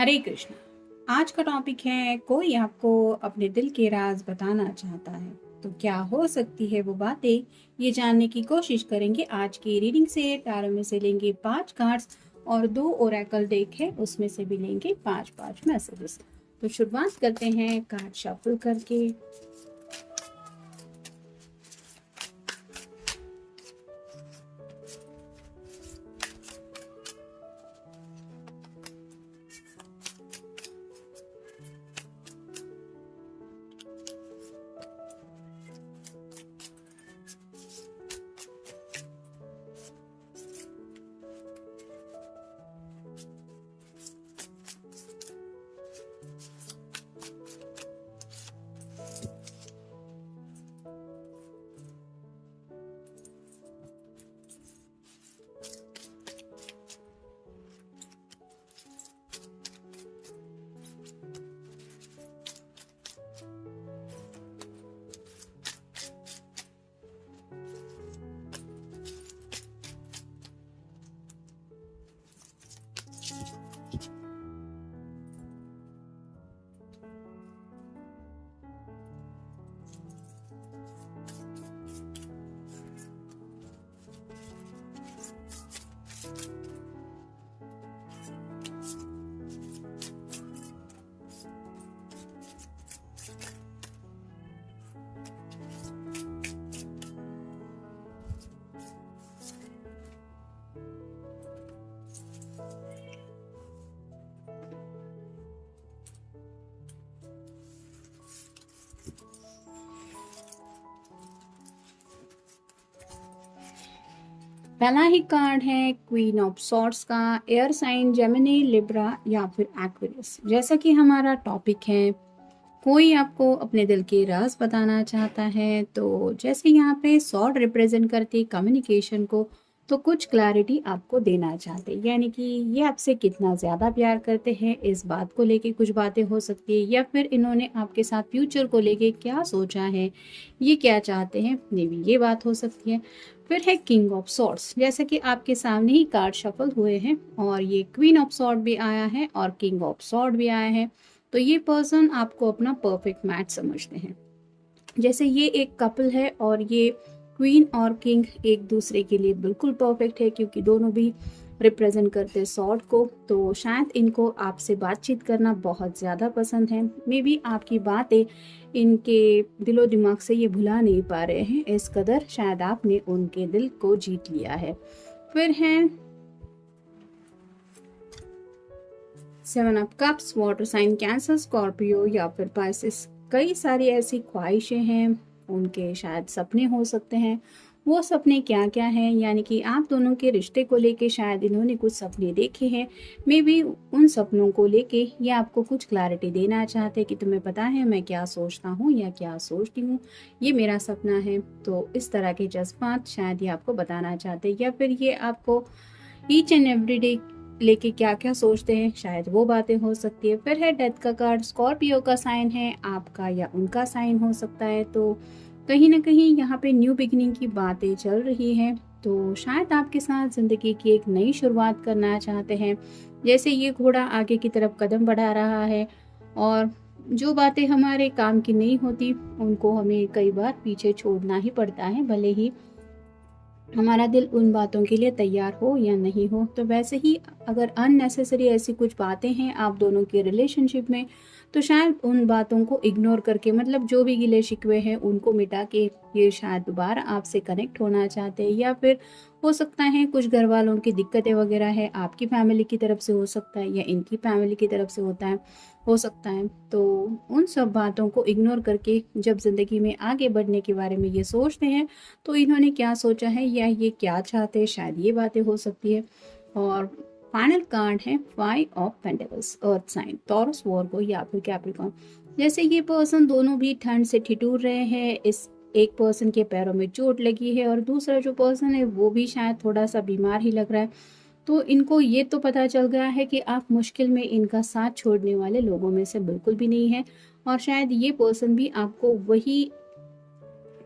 हरे कृष्णा। आज का टॉपिक है, कोई आपको अपने दिल के राज बताना चाहता है तो क्या हो सकती है वो बातें, ये जानने की कोशिश करेंगे आज की रीडिंग से। टारों में से लेंगे 5 कार्ड्स और 2 ओरेकल डेक है, उसमें से भी लेंगे 5-5 मैसेजेस। तो शुरुआत करते हैं कार्ड शफल करके। पहला ही कार्ड है क्वीन ऑफ सॉर्ड्स का। एयर साइन जेमिनी, लिब्रा या फिर एक्वेरियस। जैसा कि हमारा टॉपिक है, कोई आपको अपने दिल के राज बताना चाहता है, तो जैसे यहाँ पे सॉर्ड रिप्रेजेंट करती कम्युनिकेशन को, तो कुछ क्लैरिटी आपको देना चाहते हैं, यानी कि ये आपसे कितना ज़्यादा प्यार करते हैं इस बात को लेके कुछ बातें हो सकती है, या फिर इन्होंने आपके साथ फ्यूचर को लेके क्या सोचा है, ये क्या चाहते हैं, मे बी ये बात हो सकती है। फिर है किंग ऑफ सॉर्ड्स। जैसे कि आपके सामने ही कार्ड शफल हुए हैं और ये क्वीन ऑफ सॉर्ड भी आया है और किंग ऑफ सॉर्ड भी आया है, तो ये पर्सन आपको अपना परफेक्ट मैच समझते हैं। जैसे ये एक कपल है और ये क्वीन और किंग एक दूसरे के लिए बिल्कुल परफेक्ट है, क्योंकि दोनों भी रिप्रेजेंट करते हैं सॉर्ड को। तो शायद इनको आपसे बातचीत करना बहुत ज़्यादा पसंद है। मे बी आपकी बातें इनके दिलो दिमाग से ये भुला नहीं पा रहे हैं, इस कदर शायद आपने उनके दिल को जीत लिया है। फिर है 7 of cups, water sign cancer, Scorpio या फिर पाइसिस। कई सारी ऐसी ख्वाहिशें हैं, उनके शायद सपने हो सकते हैं। वो सपने क्या क्या हैं, यानी कि आप दोनों के रिश्ते को लेके शायद इन्होंने कुछ सपने देखे हैं। मे बी उन सपनों को लेके ये आपको कुछ क्लैरिटी देना चाहते हैं कि तुम्हें पता है मैं क्या सोचता हूँ या क्या सोचती हूँ, ये मेरा सपना है। तो इस तरह के जज्बात शायद ये आपको बताना चाहते हैं, या फिर ये आपको ईच एंड एवरी डे लेके क्या क्या सोचते हैं, शायद वो बातें हो सकती है। फिर है डेथ का कार्ड। स्कॉर्पियो का साइन है, आपका या उनका साइन हो सकता है। तो कहीं ना कहीं यहाँ पे न्यू बिगिनिंग की बातें चल रही हैं, तो शायद आपके साथ जिंदगी की एक नई शुरुआत करना चाहते हैं। जैसे ये घोड़ा आगे की तरफ कदम बढ़ा रहा है, और जो बातें हमारे काम की नहीं होती उनको हमें कई बार पीछे छोड़ना ही पड़ता है, भले ही हमारा दिल उन बातों के लिए तैयार हो या नहीं हो। तो वैसे ही अगर अननेसेसरी ऐसी कुछ बातें हैं आप दोनों के रिलेशनशिप में, तो शायद उन बातों को इग्नोर करके, मतलब जो भी गिले शिकवे हैं उनको मिटा के ये शायद दोबारा आपसे कनेक्ट होना चाहते हैं। या फिर हो सकता है कुछ घर वालों की दिक्कतें वगैरह है, आपकी फैमिली की तरफ से हो सकता है या इनकी फैमिली की तरफ से हो सकता है। तो उन सब बातों को इग्नोर करके जब ज़िंदगी में आगे बढ़ने के बारे में ये सोचते हैं, तो इन्होंने क्या सोचा है या ये क्या चाहते हैं, शायद ये बातें हो सकती है। और फाइनल कार्ड है 5 of pentacles, earth sign, Taurus, Virgo या फिर कैप्रिकॉर्न। जैसे ये पर्सन दोनों भी ठंड से ठिठुर रहे हैं, इस एक पर्सन के पैरों में चोट लगी है और दूसरा जो पर्सन है वो भी शायद थोड़ा सा बीमार ही लग रहा है। तो इनको ये तो पता चल गया है कि आप मुश्किल में इनका साथ छोड़ने वाले लोगों में से बिल्कुल भी नहीं है, और शायद ये पर्सन भी आपको वही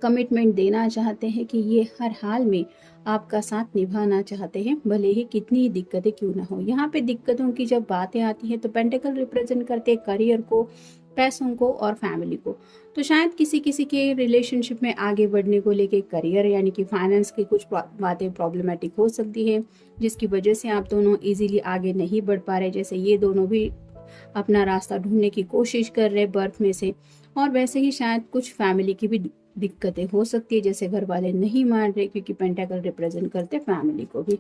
कमिटमेंट देना चाहते हैं कि ये हर हाल में आपका साथ निभाना चाहते हैं, भले ही कितनी ही दिक्कतें क्यों ना हो। यहाँ पे दिक्कतों की जब बातें आती हैं तो पेंटिकल रिप्रेजेंट करते हैं करियर को, पैसों को और फैमिली को। तो शायद किसी किसी के रिलेशनशिप में आगे बढ़ने को लेके करियर यानी कि फाइनेंस की कुछ बातें प्रॉब्लमेटिक हो सकती है, जिसकी वजह से आप दोनों इजीली आगे नहीं बढ़ पा रहे। जैसे ये दोनों भी अपना रास्ता ढूंढने की कोशिश कर रहे बर्थ में से। और वैसे ही शायद कुछ फैमिली की भी दिक्कतें हो सकती है, जैसे घर वाले नहीं मान रहे, क्योंकि पेंटाकल रिप्रेजेंट करते फैमिली को भी।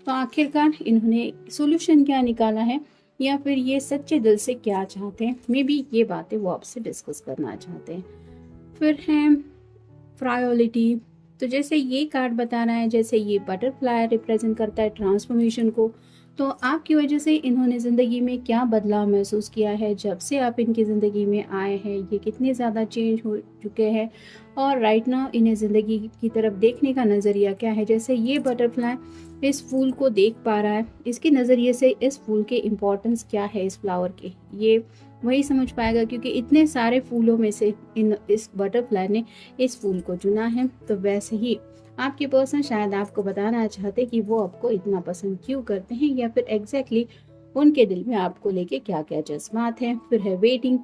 तो आखिरकार इन्होंने सोल्यूशन क्या निकाला है, या फिर ये सच्चे दिल से क्या चाहते हैं, मे बी ये बातें वो आपसे डिस्कस करना चाहते हैं। फिर है प्रायोरिटी। तो जैसे ये कार्ड बता रहा है, जैसे ये बटरफ्लाई रिप्रेजेंट करता है ट्रांसफॉर्मेशन को। तो आपकी वजह से इन्होंने ज़िंदगी में क्या बदलाव महसूस किया है जब से आप इनकी ज़िंदगी में आए हैं, ये कितने ज़्यादा चेंज हो चुके हैं, और राइट नाउ इन्हें ज़िंदगी की तरफ देखने का नज़रिया क्या है। जैसे ये बटरफ्लाई इस फूल को देख पा रहा है, इसके नज़रिए से इस फूल के इम्पोर्टेंस क्या है, इस फ्लावर के, ये वही समझ पाएगा, क्योंकि इतने सारे फूलों में से इस बटरफ्लाई ने इस फूल को चुना है। तो वैसे ही आपके पर्सन शायद आपको बताना चाहते कि वो आपको इतना पसंद क्यों करते हैं, या फिर एग्जैक्टली उनके दिल में आपको लेके क्या क्या जज्बात हैं। फिर है वेटिंग।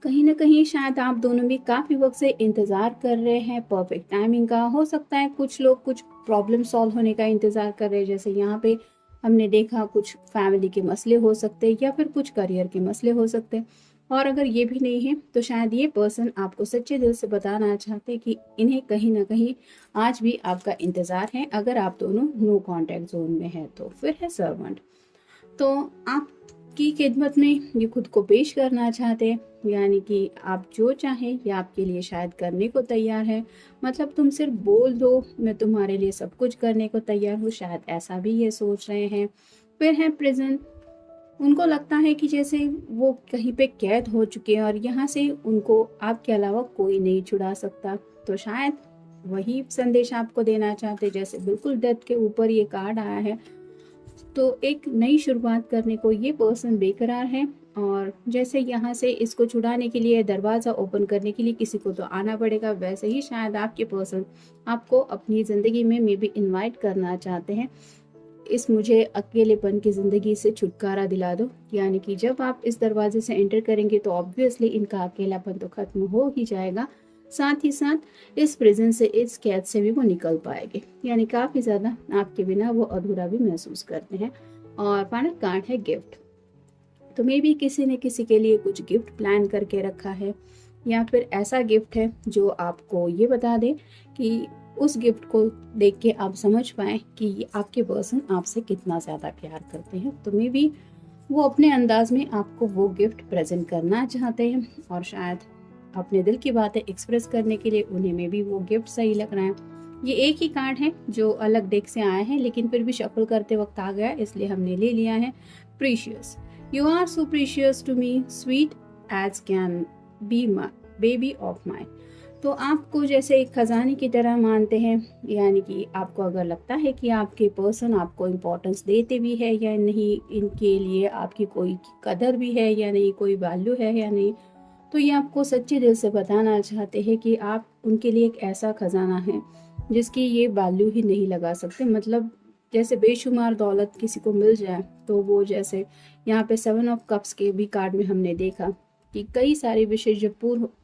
कहीं ना कहीं शायद आप दोनों भी काफ़ी वक्त से इंतज़ार कर रहे हैं परफेक्ट टाइमिंग का। हो सकता है कुछ लोग कुछ प्रॉब्लम सॉल्व होने का इंतज़ार कर रहे हैं, जैसे यहाँ पे हमने देखा कुछ फैमिली के मसले हो सकते हैं, या फिर कुछ करियर के मसले हो सकते हैं। और अगर ये भी नहीं है तो शायद ये पर्सन आपको सच्चे दिल से बताना चाहते हैं कि इन्हें कहीं ना कहीं आज भी आपका इंतज़ार है, अगर आप दोनों नो कॉन्टैक्ट जोन में है तो। फिर है सर्वेंट। तो आपकी खिदमत में ये खुद को पेश करना चाहते हैं, यानी कि आप जो चाहें ये आपके लिए शायद करने को तैयार है। मतलब तुम सिर्फ बोल दो, मैं तुम्हारे लिए सब कुछ करने को तैयार हूँ, शायद ऐसा भी ये सोच रहे हैं। फिर है प्रेजेंट। उनको लगता है कि जैसे वो कहीं पे कैद हो चुके हैं और यहाँ से उनको आपके अलावा कोई नहीं छुड़ा सकता। तो शायद वही संदेश आपको देना चाहते, जैसे बिल्कुल डेथ के ऊपर ये कार्ड आया है। तो एक नई शुरुआत करने को ये पर्सन बेकरार है, और जैसे यहाँ से इसको छुड़ाने के लिए, दरवाज़ा ओपन करने के लिए किसी को तो आना पड़ेगा। वैसे ही शायद आपके पर्सन आपको अपनी ज़िंदगी में मे बी इन्वाइट करना चाहते हैं, इस मुझे अकेलेपन की ज़िंदगी से छुटकारा दिला दो। यानी कि जब आप इस दरवाजे से एंटर करेंगे तो ऑब्वियसली इनका अकेलापन तो ख़त्म हो ही जाएगा, साथ ही साथ इस प्रिजन से, इस कैद से भी वो निकल पाएंगे। यानी काफ़ी ज़्यादा आपके बिना वो अधूरा भी महसूस करते हैं। और फाइनल कार्ड है गिफ्ट। तो मे बी किसी ने किसी के लिए कुछ गिफ्ट प्लान करके रखा है, या फिर ऐसा गिफ्ट है जो आपको ये बता दे कि उस गिफ्ट को देख के आप समझ पाए कि आपके पर्सन आपसे कितना ज़्यादा प्यार करते हैं। तो मे बी वो अपने अंदाज में आपको वो गिफ्ट प्रेजेंट करना चाहते हैं, और शायद अपने दिल की बातें एक्सप्रेस करने के लिए उन्हें में भी वो गिफ्ट सही लग रहा है। ये एक ही कार्ड है जो अलग डेक से आया है, लेकिन फिर भी शफल करते वक्त आ गया, इसलिए हमने ले लिया है। Precious. You are so precious to me, sweet as can be my baby of my. तो आपको जैसे एक खजाने की तरह मानते हैं, यानी कि आपको अगर लगता है कि आपके पर्सन आपको इम्पोर्टेंस देते भी है या नहीं, इनके लिए आपकी कोई कदर भी है या नहीं, कोई वैल्यू है या नहीं, तो ये आपको सच्चे दिल से बताना चाहते हैं कि आप उनके लिए एक ऐसा खजाना है जिसकी ये वैल्यू ही नहीं लगा सकते। मतलब जैसे बेशुमार दौलत किसी को मिल जाए तो वो, जैसे यहाँ पे 7 ऑफ कप्स के भी कार्ड में हमने देखा कि कई सारी विशेष जब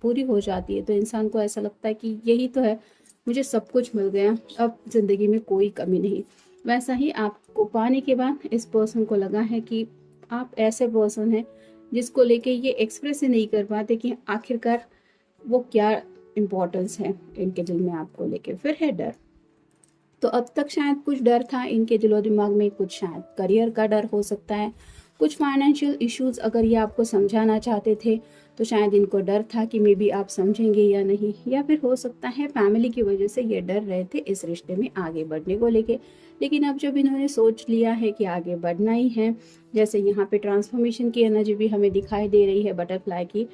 पूरी हो जाती है तो इंसान को ऐसा लगता है कि यही तो है, मुझे सब कुछ मिल गया, अब ज़िंदगी में कोई कमी नहीं। वैसा ही आपको पाने के बाद इस पर्सन को लगा है कि आप ऐसे पर्सन हैं जिसको लेके ये एक्सप्रेस ही नहीं कर पाते कि आखिरकार वो क्या इम्पोर्टेंस है इनके दिल में आपको लेके। फिर है डर। तो अब तक शायद कुछ डर था इनके दिलो दिमाग में, कुछ शायद करियर का डर हो सकता है, कुछ फाइनेंशियल इश्यूज अगर ये आपको समझाना चाहते थे तो शायद इनको डर था कि मे बी आप समझेंगे या नहीं, या फिर हो सकता है फैमिली की वजह से ये डर रहे थे इस रिश्ते में आगे बढ़ने को लेके। लेकिन अब जब इन्होंने सोच लिया है कि आगे बढ़ना ही है, जैसे यहाँ पे ट्रांसफॉर्मेशन की एनर्जी भी हमें दिखाई दे रही है बटरफ्लाई की,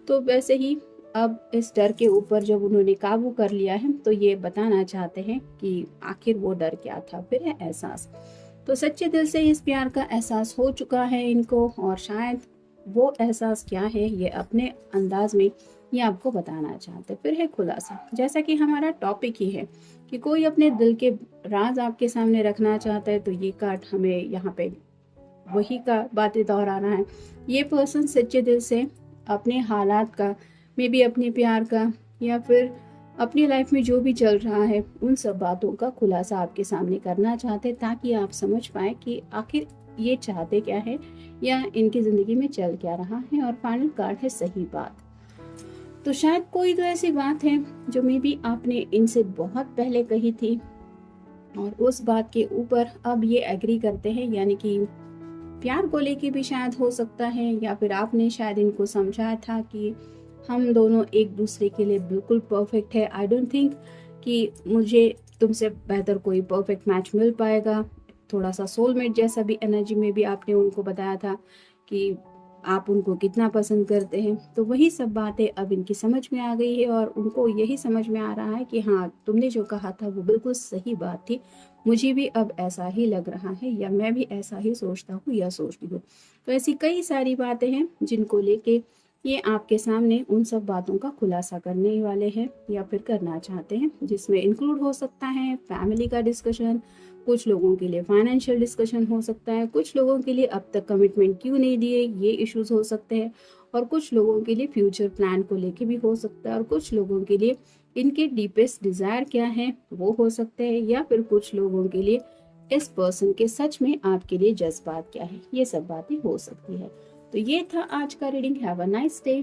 तो वैसे ही अब इस डर के ऊपर जब उन्होंने काबू कर लिया है तो ये बताना चाहते हैं कि आखिर वो डर क्या था। फिर है एहसास। तो सच्चे दिल से इस प्यार का एहसास हो चुका है इनको, और शायद वो एहसास क्या है ये अपने अंदाज में ये आपको बताना चाहते हैं। फिर है खुलासा, जैसा कि हमारा टॉपिक ही है कि कोई अपने दिल के राज आपके सामने रखना चाहता है, तो ये कार्ड हमें यहाँ पे वही का बातें दोहराना है। ये पर्सन सच्चे दिल से अपने हालात का, मे बी अपने प्यार का, या फिर अपनी लाइफ में जो भी चल रहा है उन सब बातों का खुलासा आपके सामने करना चाहते, ताकि आप समझ पाए कि आखिर ये चाहते क्या है या इनकी ज़िंदगी में चल क्या रहा है। और फाइनल कार्ड है सही बात। तो शायद कोई तो ऐसी बात है जो मे बी आपने इनसे बहुत पहले कही थी और उस बात के ऊपर अब ये एग्री करते हैं, यानी कि प्यार को लेके भी शायद हो सकता है, या फिर आपने शायद इनको समझाया था कि हम दोनों एक दूसरे के लिए बिल्कुल परफेक्ट है। आई डोंट थिंक कि मुझे तुमसे बेहतर कोई परफेक्ट मैच मिल पाएगा। थोड़ा सा सोलमेट जैसा भी एनर्जी में भी आपने उनको बताया था कि आप उनको कितना पसंद करते हैं। तो वही सब बातें अब इनकी समझ में आ गई है और उनको यही समझ में आ रहा है कि हाँ, तुमने जो कहा था वो बिल्कुल सही बात थी। मुझे भी अब ऐसा ही लग रहा है, या मैं भी ऐसा ही सोचता हूँ या सोचती हूँ। तो ऐसी कई सारी बातें हैं जिनको लेके ये आपके सामने उन सब बातों का खुलासा करने वाले हैं या फिर करना चाहते हैं, जिसमें इंक्लूड हो सकता है फैमिली का डिस्कशन, कुछ लोगों के लिए फाइनेंशियल डिस्कशन हो सकता है, कुछ लोगों के लिए अब तक कमिटमेंट क्यों नहीं दिए ये इश्यूज हो सकते हैं, और कुछ लोगों के लिए फ्यूचर प्लान को लेके भी हो सकता है, और कुछ लोगों के लिए इनके डीपेस्ट डिजायर क्या है वो हो सकते हैं, या फिर कुछ लोगों के लिए इस पर्सन के सच में आपके लिए जज्बात क्या है, ये सब बातें हो सकती है। तो ये था आज का reading. Have a nice day.